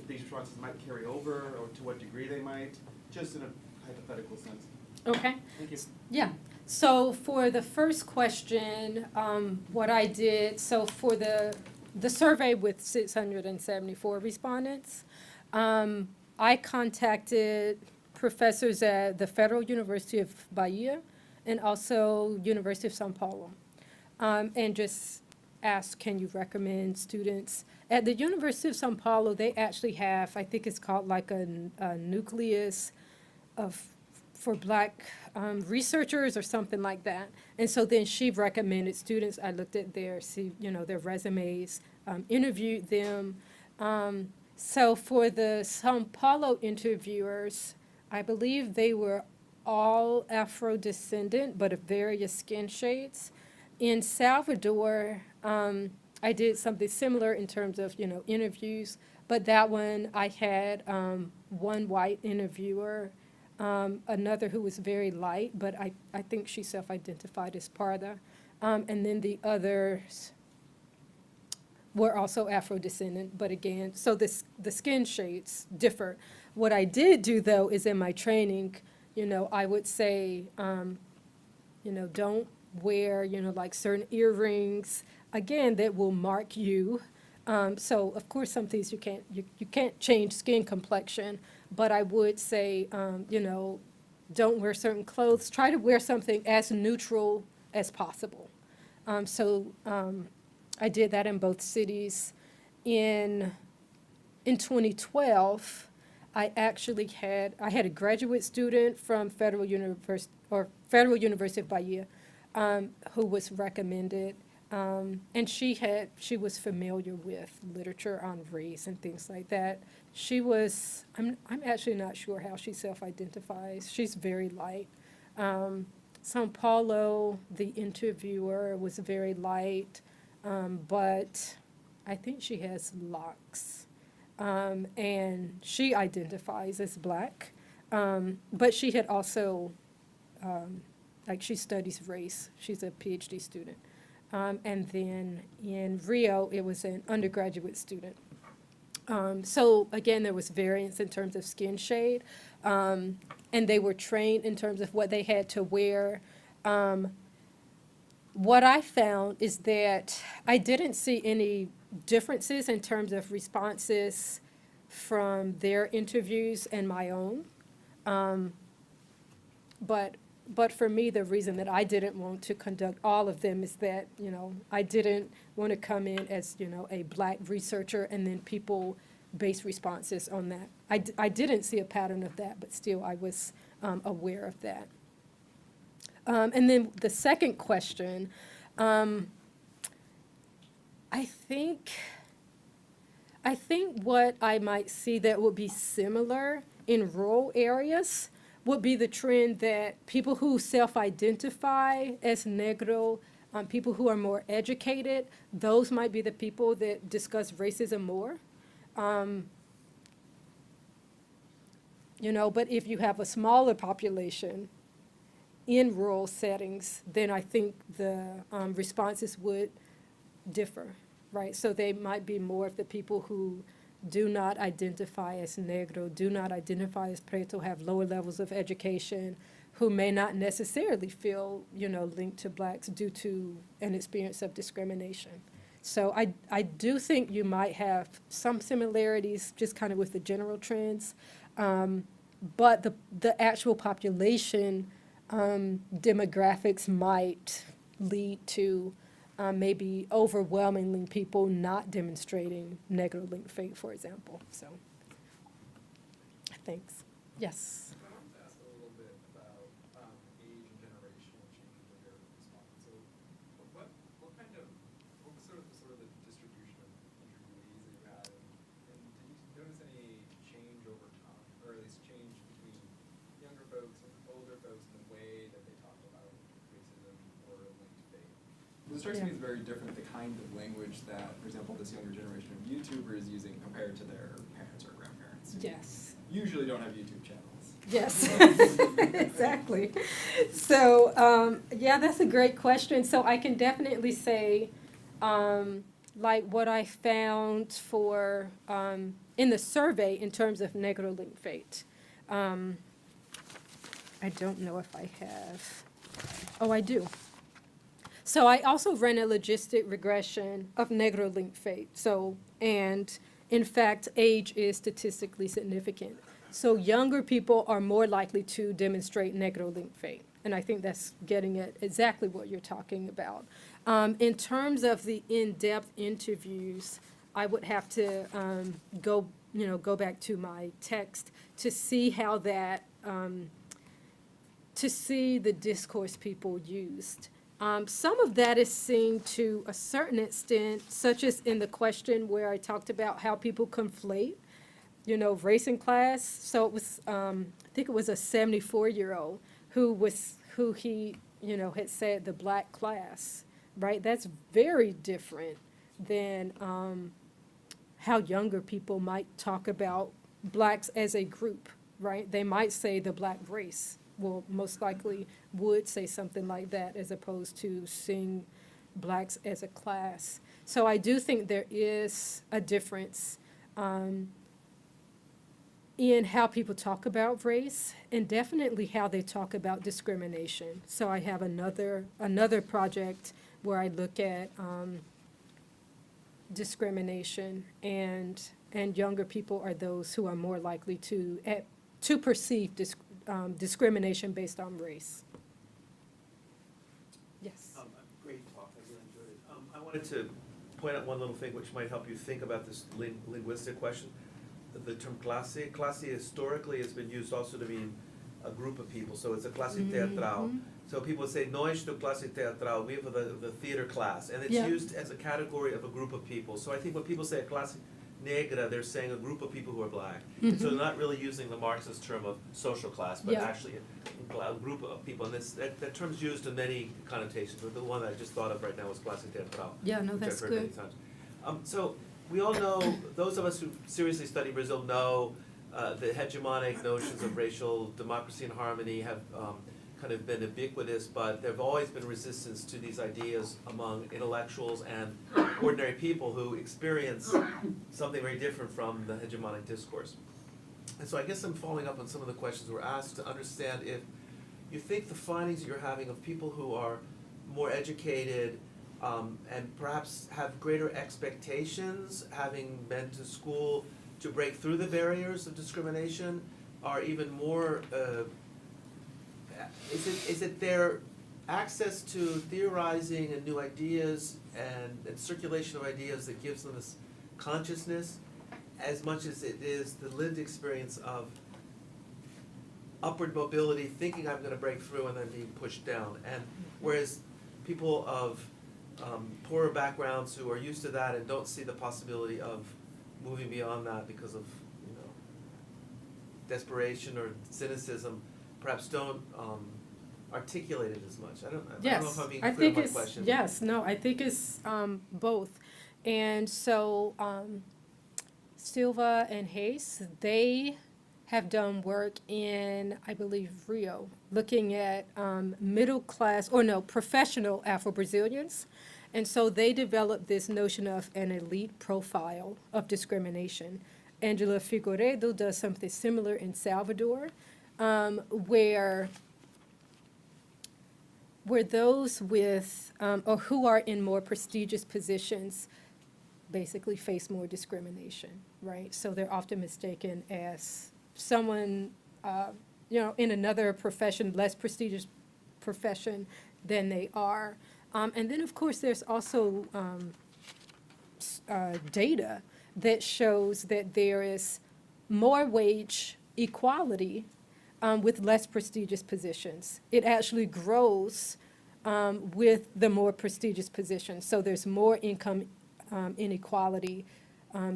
responses might carry over, or to what degree they might, just in a hypothetical sense. Okay. Thank you. Yeah. So for the first question, what I did, so for the survey with 674 respondents, I contacted professors at the Federal University of Bahia and also University of São Paulo, and just asked, can you recommend students? At the University of São Paulo, they actually have, I think it's called like a nucleus for black researchers or something like that. And so then she recommended students. I looked at their resumes, interviewed them. So for the São Paulo interviewers, I believe they were all Afro-descendant, but of various skin shades. In Salvador, I did something similar in terms of, interviews, but that one I had one white interviewer, another who was very light, but I think she self-identified as Parda, and then the others were also Afro-descendant, but again, so the skin shades differ. What I did do, though, is in my training, I would say, don't wear, like certain earrings, again, that will mark you. So, of course, some things you can't change skin complexion, but I would say, don't wear certain clothes. Try to wear something as neutral as possible. I did that in both cities. In 2012, I had a graduate student from Federal University of Bahia who was recommended, and she was familiar with literature on race and things like that. She was, I'm actually not sure how she self-identifies. She's very light. São Paulo, the interviewer, was very light, but I think she has locks. And she identifies as black, but she had also, she studies race. She's a PhD student. And then in Rio, it was an undergraduate student. So again, there was variance in terms of skin shade, and they were trained in terms of what they had to wear. What I found is that I didn't see any differences in terms of responses from their interviews and my own. But for me, the reason that I didn't want to conduct all of them is that, I didn't want to come in as, a Black researcher and then people base responses on that. I didn't see a pattern of that, but still I was aware of that. And then the second question, I think what I might see that would be similar in rural areas would be the trend that people who self-identify as Negro, people who are more educated, those might be the people that discuss racism more. But if you have a smaller population in rural settings, then I think the responses would differ, right? So they might be more of the people who do not identify as Negro, do not identify as Preto, have lower levels of education, who may not necessarily feel, linked to Blacks due to an experience of discrimination. So I do think you might have some similarities just kind of with the general trends, but the actual population demographics might lead to maybe overwhelmingly people not demonstrating Negro-linked fate, for example. So, thanks. Yes. I wanted to ask a little bit about age and generational change of your response. So, what was sort of the distribution of interviewees that you had, and did you notice any change over time, or at least change between younger folks and older folks in the way that they talk about racism or linked fate? It strikes me as very different, the kind of language that, for example, this younger generation of YouTubers is using compared to their parents or grandparents. Yes. Usually don't have YouTube channels. Yes, exactly. So, that's a great question. So I can definitely say, like what I found for, in the survey in terms of Negro-linked fate. I don't know if I have, oh, I do. So I also ran a logistic regression of Negro-linked fate. So, and in fact, age is statistically significant. So younger people are more likely to demonstrate Negro-linked fate. And I think that's getting at exactly what you're talking about. In terms of the in-depth interviews, I would have to go back to my text to see how that, to see the discourse people used. Some of that is seen to a certain extent, such as in the question where I talked about how people conflate, race and class. So it was, I think it was a 74-year-old who he, had said the Black class, right? That's very different than how younger people might talk about Blacks as a group, right? They might say the Black race. Well, most likely would say something like that as opposed to seeing Blacks as a class. So I do think there is a difference in how people talk about race and definitely how they talk about discrimination. So I have another project where I look at discrimination, and younger people are those who are more likely to perceive discrimination based on race. Yes. Great talk, I really enjoyed it. I wanted to point out one little thing which might help you think about this linguistic question. The term clase historically has been used also to mean a group of people, so it's a clase teatral. So people say, nós do classe teatral, we have the theater class, and it's used as a category of a group of people. So I think when people say a clase negra, they're saying a group of people who are Black. So they're not really using the Marxist term of social class, but actually a group of people. And that term's used in many connotations, but the one that I just thought of right now was clase teatral. Yeah, no, which that's I've heard many good. times. So we all know, those of us who seriously study Brazil know the hegemonic notions of racial democracy and harmony have kind of been ubiquitous, but there have always been resistance to these ideas among intellectuals and ordinary people who experience something very different from the hegemonic discourse. And so I guess I'm following up on some of the questions that were asked to understand if you think the findings you're having of people who are more educated and perhaps have greater expectations, having been to school to break through the barriers of discrimination, are even more, is it their access to theorizing and new ideas and circulation of ideas that gives them this consciousness, as much as it is the lived experience of upward mobility, thinking I'm gonna break through and then being pushed down? And whereas people of poorer backgrounds who are used to that and don't see the possibility of moving beyond that because of, you know, desperation or cynicism, perhaps don't articulate it as much. I don't know if Yes, I'm being I clear think in my it's, question. yes, no, I think it's both. And so Silva and Hayes, they have done work in, I believe, Rio, looking at middle class, or no, professional Afro-Brazilians. And so they developed this notion of an elite profile of discrimination. Angela Figueiredo does something similar in Salvador, where those with, or who are in more prestigious positions basically face more discrimination, right? So they're often mistaken as someone, you know, in another profession, less prestigious profession than they are. And then, of course, there's also data that shows that there is more wage equality with less prestigious positions. It actually grows with the more prestigious positions. So there's more income inequality,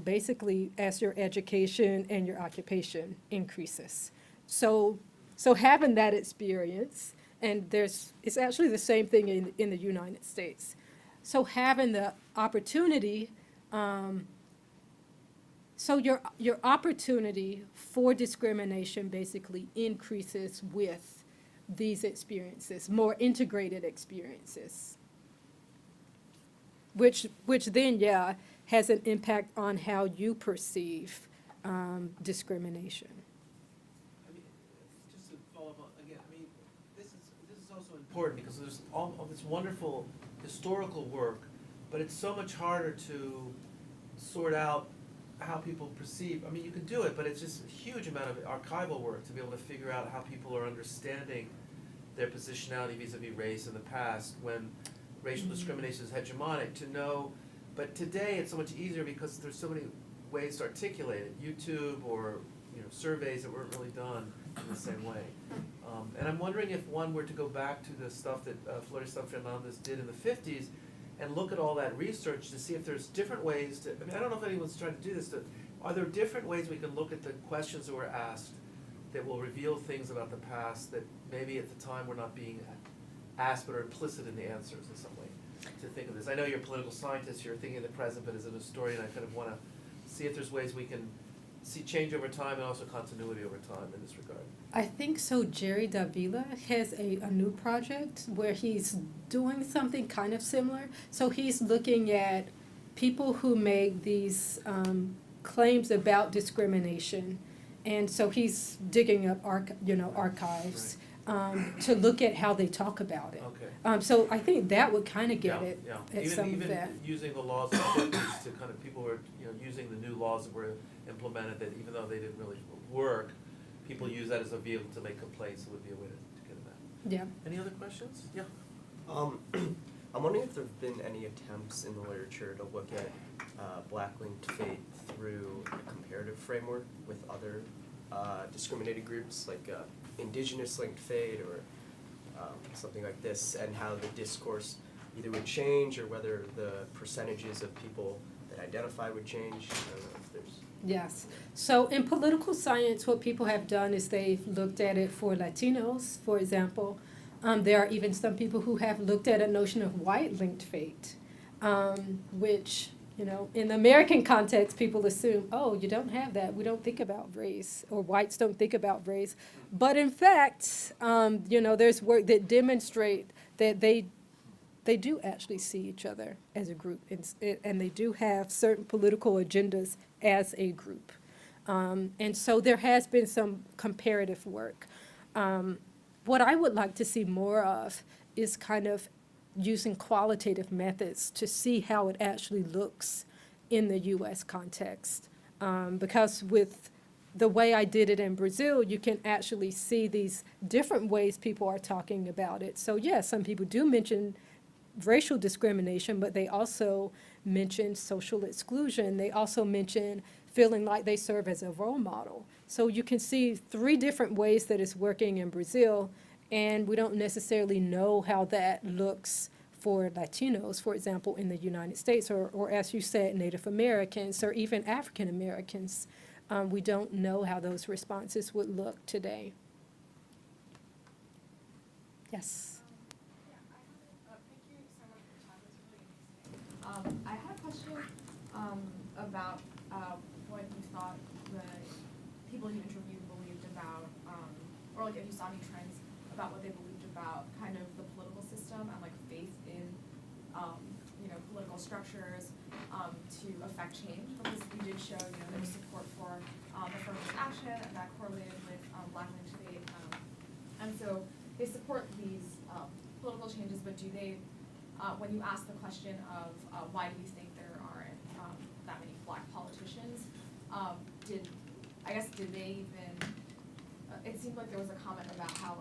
basically as your education and your occupation increases. So having that experience, and it's actually the same thing in the United States. So having the opportunity, so your opportunity for discrimination basically increases with these experiences, more integrated experiences, which then, yeah, has an impact on how you perceive discrimination. I mean, just to follow up on, again, I mean, this is also important because there's all this wonderful historical work, but it's so much harder to sort out how people perceive. I mean, you can do it, but it's just a huge amount of archival work to be able to figure out how people are understanding their positionality vis-a-vis race in the past when racial discrimination is hegemonic, to know. But today it's so much easier because there's so many ways to articulate it. YouTube or, you know, surveys that weren't really done in the same way. And I'm wondering if one were to go back to the stuff that Florestan Fernandez did in the 50s and look at all that research to see if there's different ways to, I mean, I don't know if anyone's trying to do this, are there different ways we can look at the questions that were asked that will reveal things about the past that maybe at the time were not being asked but are implicit in the answers in some way? To think of this. I know you're a political scientist, you're thinking of the present, but as an historian, I kind of want to see if there's ways we can see change over time and also continuity over time in this regard. I think so. Jerry Davila has a new project where he's doing something kind of similar. So he's looking at people who make these claims about discrimination. And so he's digging up archives to look at how they talk about it. Okay. So I think that would kind of get Yeah, it yeah. at some of that. Even using the laws of the 50s to kind of, people were, you know, using the new laws that were implemented that even though they didn't really work, people use that as a vehicle to make complaints. It would be a way to get at that. Yeah. Any other questions? Yeah. I'm wondering if there have been any attempts in the literature to look at black-linked fate through a comparative framework with other discriminated groups, like indigenous-linked fate or something like this, and how the discourse either would change or whether the percentages of people that identify would change. I don't know if there's... Yes. So in political science, what people have done is they've looked at it for Latinos, for example. There are even some people who have looked at a notion of white-linked fate, which, you know, in the American context, people assume, oh, you don't have that. We don't think about race, or whites don't think about race. But in fact, you know, there's work that demonstrate that they do actually see each other as a group, and they do have certain political agendas as a group. And so there has been some comparative work. what I would like to see more of is kind of using qualitative methods to see how it actually looks in the U.S. context. Because with the way I did it in Brazil, you can actually see these different ways people are talking about it. So yes, some people do mention racial discrimination, but they also mention social exclusion. They also mention feeling like they serve as a role model. So you can see 3 different ways that it's working in Brazil, and we don't necessarily know how that looks for Latinos, for example, in the United States, or as you said, Native Americans, or even African Americans. We don't know how those responses would look today. Yes. Thank you so much for your time. It's really interesting. I had a question about what you thought the people you interviewed believed about, or like if you saw any trends about what they believed about kind of the political system and like faith in, political structures to affect change. Because you did show, there was support for affirmative action, and that correlated with Black lynch faith. And so they support these political changes, but do they, when you ask the question of why do you think there aren't that many Black politicians, did they even, it seemed like there was a comment about how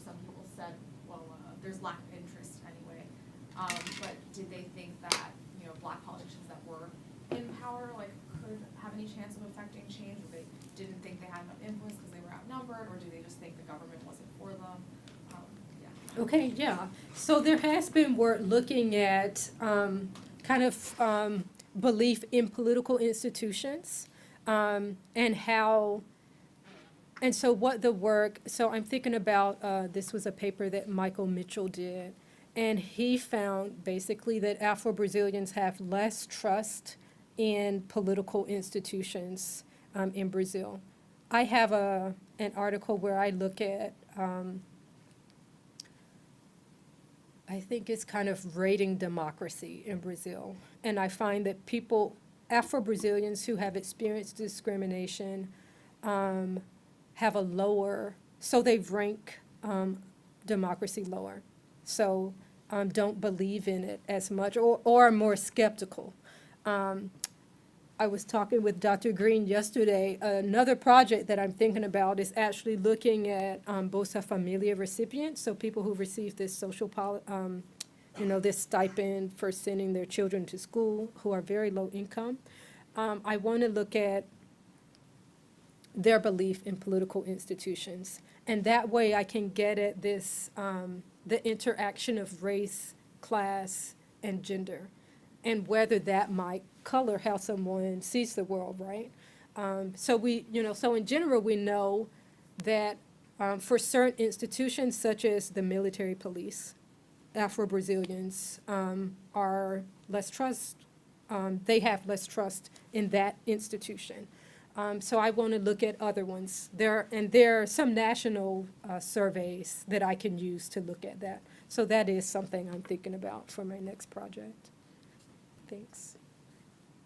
some people said, well, there's lack of interest anyway, but did they think that, Black politicians that were in power, could have any chance of affecting change, or they didn't think they had enough influence because they were outnumbered, or do they just think the government wasn't for them? Okay, yeah. So there has been work looking at belief in political institutions, and how, and so what the work, so I'm thinking about, this was a paper that Michael Mitchell did, and he found basically that Afro-Brazilians have less trust in political institutions in Brazil. I have an article where I look at, I think it's kind of rating democracy in Brazil. And I find that people, Afro-Brazilians who have experienced discrimination, have a lower, so they rank democracy lower. So don't believe in it as much, or are more skeptical. I was talking with Dr. Green yesterday. Another project that I'm thinking about is actually looking at Bolsa Familia recipients, so people who receive this this stipend for sending their children to school who are very low income. I want to look at their belief in political institutions. And that way I can get at this, the interaction of race, class, and gender, and whether that might color how someone sees the world, right? So in general, we know that for certain institutions, such as the military police, Afro-Brazilians are less they have less trust in that institution. So I want to look at other ones. There are some national surveys that I can use to look at that. So that is something I'm thinking about for my next project. Thanks.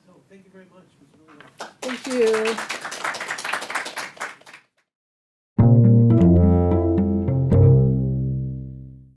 So, thank you very much. It was really Thank you.